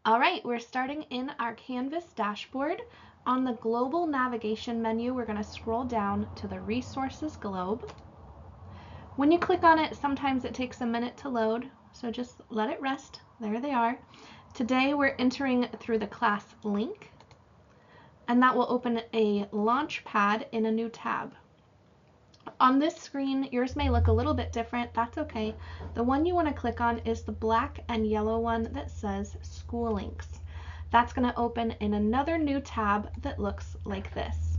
All right, we're starting in our Canvas dashboard. On the global navigation menu, we're going to scroll down to the resources globe. When you click on it, sometimes it takes a minute to load, so just let it rest. There they are. Today we're entering through the class link, and that will open a launch pad in a new tab. On this screen, yours may look a little bit different. That's okay. The one you want to click on is the black and yellow one that says Schoolinks. That's going to open in another new tab that looks like this.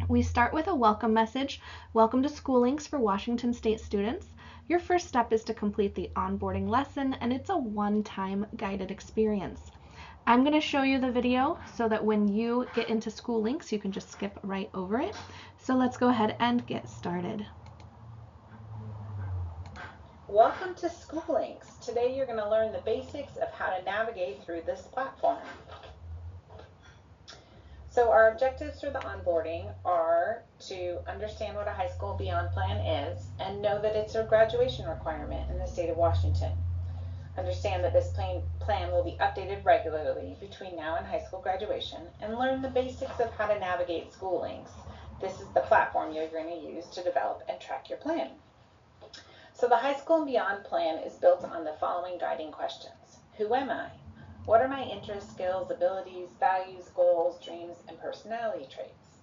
We start with a welcome message. Welcome to Schoolinks for Washington State students. Your first step is to complete the onboarding lesson, and it's a one-time guided experience. I'm going to show you the video so that when you get into Schoolinks, you can just skip right over it. So let's go ahead and get started. Welcome to Schoolinks. Today you're going to learn the basics of how to navigate through this platform. So our objectives for the onboarding are to understand what a high school beyond plan is and know that it's a graduation requirement in the state of Washington. Understand that this plan will be updated regularly between now and high school graduation, and learn the basics of how to navigate Schoolinks. This is the platform you're going to use to develop and track your plan. So the High School and Beyond plan is built on the following guiding questions. Who am I? What are my interests, skills, abilities, values, goals, dreams, and personality traits?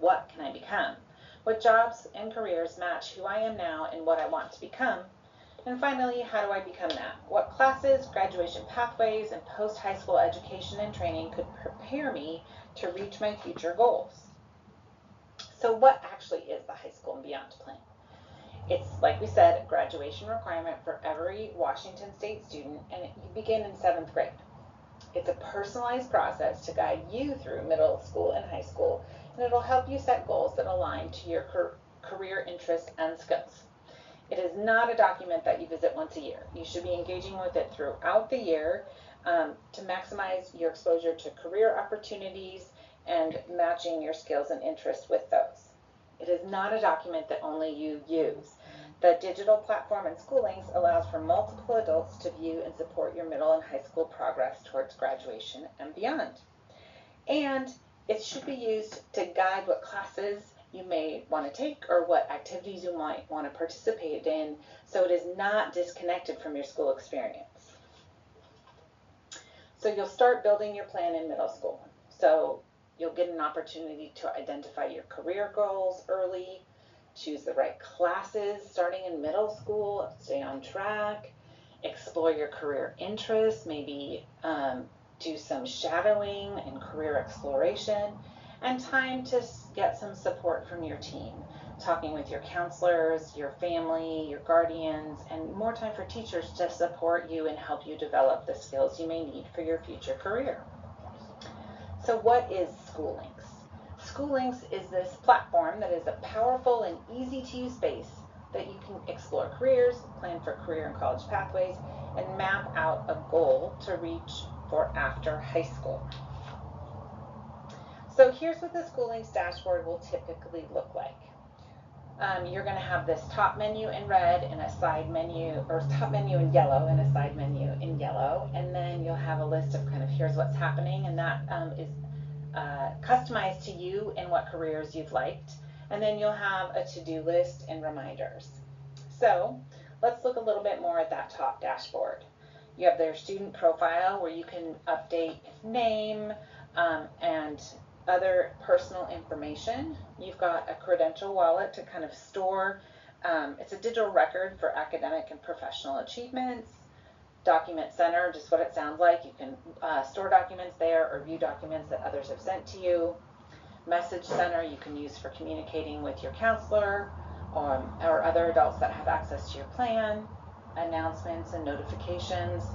What can I become? What jobs and careers match who I am now and what I want to become? And finally, how do I become that? What classes, graduation pathways, and post-high school education and training could prepare me to reach my future goals? So what actually is the High School and Beyond plan? It's, like we said, a graduation requirement for every Washington State student, and you begin in 7th grade. It's a personalized process to guide you through middle school and high school, and it'll help you set goals that align to your career interests and skills. It is not a document that you visit once a year. You should be engaging with it throughout the year to maximize your exposure to career opportunities and matching your skills and interests with those. It is not a document that only you use. The digital platform in Schoolinks allows for multiple adults to view and support your middle and high school progress towards graduation and beyond. And it should be used to guide what classes you may want to take or what activities you might want to participate in, so it is not disconnected from your school experience. So you'll start building your plan in middle school. So you'll get an opportunity to identify your career goals early, choose the right classes starting in middle school, stay on track, explore your career interests, maybe do some shadowing and career exploration, and time to get some support from your team, talking with your counselors, your family, your guardians, and more time for teachers to support you and help you develop the skills you may need for your future career. So what is Schoolinks? Schoolinks is this platform that is a powerful and easy to use space that you can explore careers, plan for career and college pathways, and map out a goal to reach for after high school. So here's what the Schoolinks dashboard will typically look like. You're going to have this top menu in red and a side menu, or top menu in yellow and a side menu in yellow, and then you'll have a list of kind of here's what's happening, and that is customized to you and what careers you've liked, and then you'll have a to-do list and reminders. So let's look a little bit more at that top dashboard. You have their student profile where you can update name and other personal information. You've got a credential wallet to kind of store, it's a digital record for academic and professional achievements. Document Center, just what it sounds like. You can store documents there or view documents that others have sent to you. Message Center you can use for communicating with your counselor or other adults that have access to your plan. Announcements and notifications,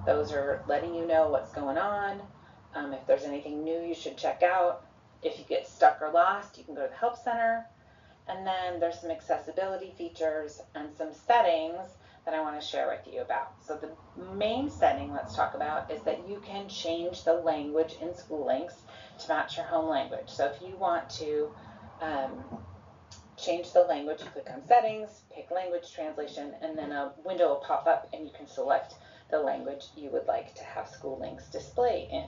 those are letting you know what's going on. If there's anything new you should check out. If you get stuck or lost, you can go to the Help Center. And then there's some accessibility features and some settings that I want to share with you about. So the main setting let's talk about is that you can change the language in Schoolinks to match your home language. So if you want to change the language, you click on settings, pick language translation, and then a window will pop up and you can select the language you would like to have Schoolinks display in.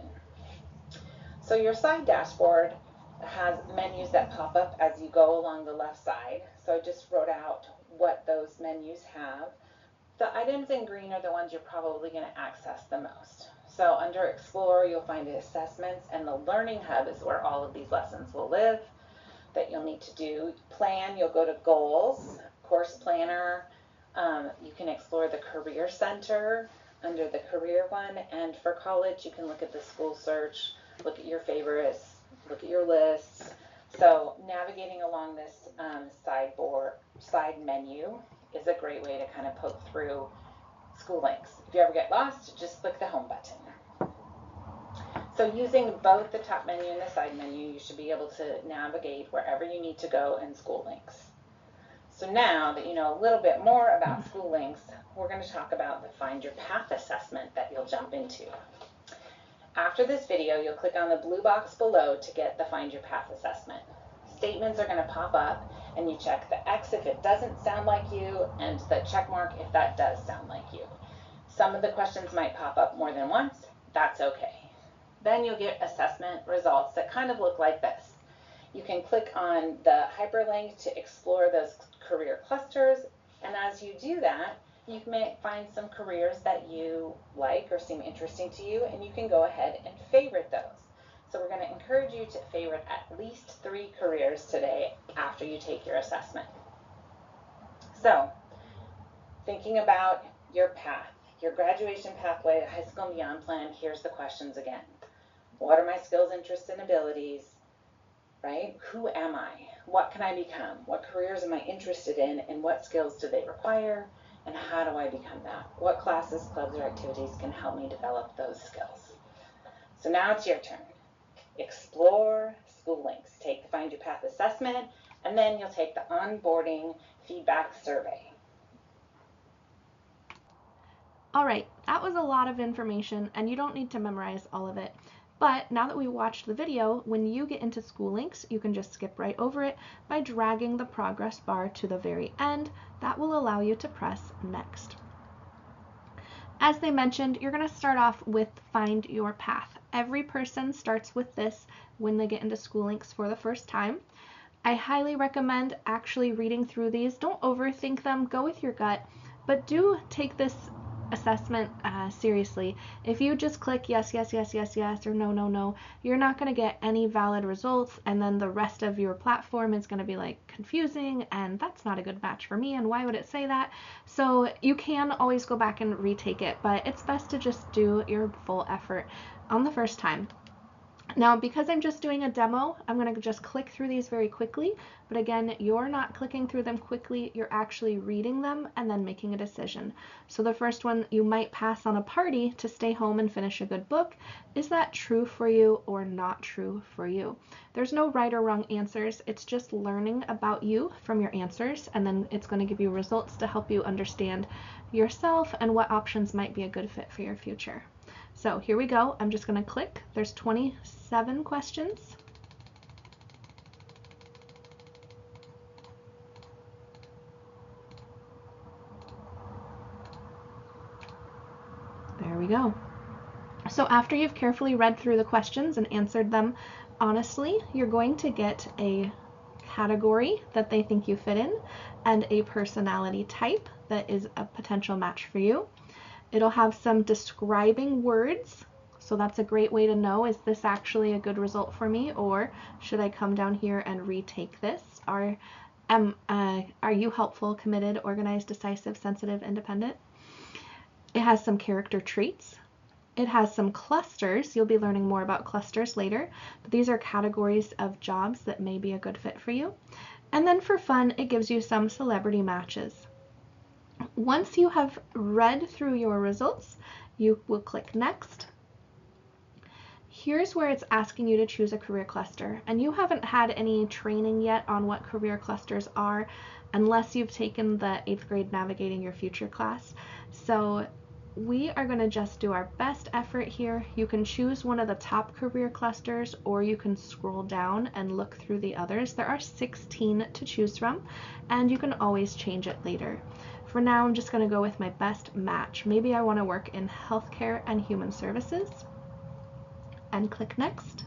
So your side dashboard has menus that pop up as you go along the left side. So I just wrote out what those menus have. The items in green are the ones you're probably going to access the most. So under Explore, you'll find the assessments, and the Learning Hub is where all of these lessons will live that you'll need to do. Plan, you'll go to Goals, Course Planner. You can explore the Career Center under the Career one, and for college, you can look at the School Search, look at your favorites, look at your lists. So navigating along this side menu is a great way to kind of poke through Schoolinks. If you ever get lost, just click the home button. So using both the top menu and the side menu, you should be able to navigate wherever you need to go in Schoolinks. So now that you know a little bit more about Schoolinks, we're going to talk about the Find Your Path assessment that you'll jump into. After this video, you'll click on the blue box below to get the Find Your Path assessment. Statements are going to pop up, and you check the X if it doesn't sound like you, and the check mark if that does sound like you. Some of the questions might pop up more than once. That's okay. Then you'll get assessment results that kind of look like this. You can click on the hyperlink to explore those career clusters, and as you do that, you may find some careers that you like or seem interesting to you, and you can go ahead and favorite those. So we're going to encourage you to favorite at least 3 careers today after you take your assessment. So, thinking about your path, your graduation pathway, the high school and beyond plan, here's the questions again. What are my skills, interests, and abilities? Right? Who am I? What can I become? What careers am I interested in, and what skills do they require? And how do I become that? What classes, clubs, or activities can help me develop those skills? So now it's your turn. Explore Schoolinks. Take the Find Your Path assessment, and then you'll take the onboarding feedback survey. All right, that was a lot of information, and you don't need to memorize all of it. But now that we watched the video, when you get into Schoolinks, you can just skip right over it by dragging the progress bar to the very end. That will allow you to press Next. As they mentioned, you're going to start off with Find Your Path. Every person starts with this when they get into Schoolinks for the first time. I highly recommend actually reading through these. Don't overthink them. Go with your gut, but do take this assessment seriously. If you just click yes, yes, yes, yes, yes, or no, no, no, you're not going to get any valid results, and then the rest of your platform is going to be like confusing, and that's not a good match for me, and why would it say that? So you can always go back and retake it, but it's best to just do your full effort on the first time. Now, because I'm just doing a demo, I'm going to just click through these very quickly, but again, you're not clicking through them quickly, you're actually reading them and then making a decision. So the first one, you might pass on a party to stay home and finish a good book. Is that true for you or not true for you? There's no right or wrong answers, it's just learning about you from your answers, and then it's going to give you results to help you understand yourself and what options might be a good fit for your future. So here we go. I'm just going to click. There's 27 questions. There we go. So after you've carefully read through the questions and answered them honestly, you're going to get a category that they think you fit in and a personality type that is a potential match for you. It'll have some describing words, so that's a great way to know, is this actually a good result for me, or should I come down here and retake this? Are you helpful, committed, organized, decisive, sensitive, independent? It has some character traits. It has some clusters. You'll be learning more about clusters later, but these are categories of jobs that may be a good fit for you. And then for fun, it gives you some celebrity matches. Once you have read through your results, you will click Next. Here's where it's asking you to choose a career cluster, and you haven't had any training yet on what career clusters are unless you've taken the 8th grade Navigating Your Future class. So we are going to just do our best effort here. You can choose one of the top career clusters, or you can scroll down and look through the others. There are 16 to choose from, and you can always change it later. For now, I'm just going to go with my best match. Maybe I want to work in healthcare and human services, and click next.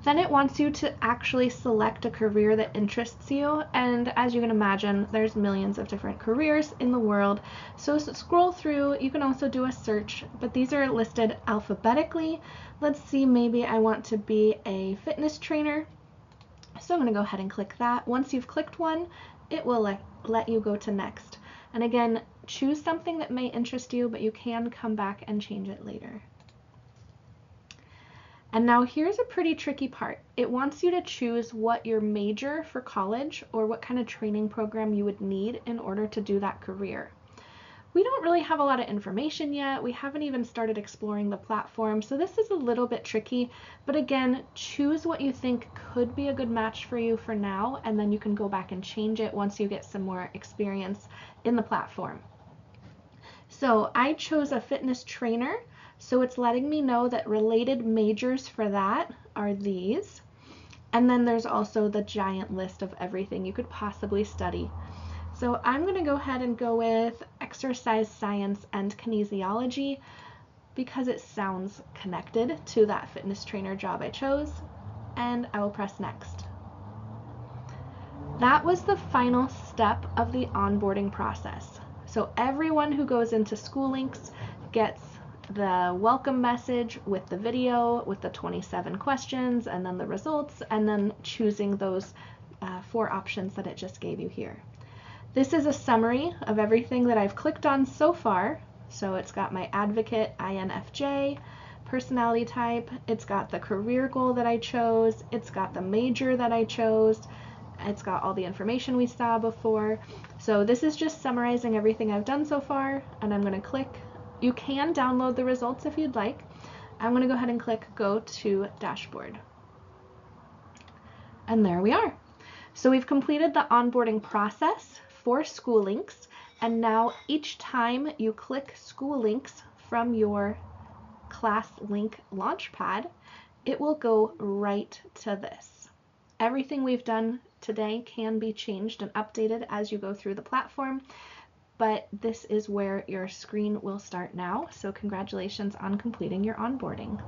Then it wants you to actually select a career that interests you, and as you can imagine, there's millions of different careers in the world. So scroll through, you can also do a search, but these are listed alphabetically. Let's see, maybe I want to be a fitness trainer. So I'm going to go ahead and click that. Once you've clicked one, it will let you go to next. And again, choose something that may interest you, but you can come back and change it later. And now here's a pretty tricky part. It wants you to choose what your major for college or what kind of training program you would need in order to do that career. We don't really have a lot of information yet. We haven't even started exploring the platform, so this is a little bit tricky. But again, choose what you think could be a good match for you for now, and then you can go back and change it once you get some more experience in the platform. So I chose a fitness trainer. So it's letting me know that related majors for that are these. And then there's also the giant list of everything you could possibly study. So I'm going to go ahead and go with exercise science and kinesiology because it sounds connected to that fitness trainer job I chose. And I will press next. That was the final step of the onboarding process. So everyone who goes into Schoolinks gets the welcome message with the video, with the 27 questions, and then the results, and then choosing those 4 options that it just gave you here. This is a summary of everything that I've clicked on so far. So it's got my advocate, INFJ, personality type, it's got the career goal that I chose, it's got the major that I chose, it's got all the information we saw before. So this is just summarizing everything I've done so far, and I'm going to click. You can download the results if you'd like. I'm going to go ahead and click Go to Dashboard. And there we are. So we've completed the onboarding process for Schoolinks, and now each time you click Schoolinks from your class link launchpad, it will go right to this. Everything we've done today can be changed and updated as you go through the platform, but this is where your screen will start now. So congratulations on completing your onboarding.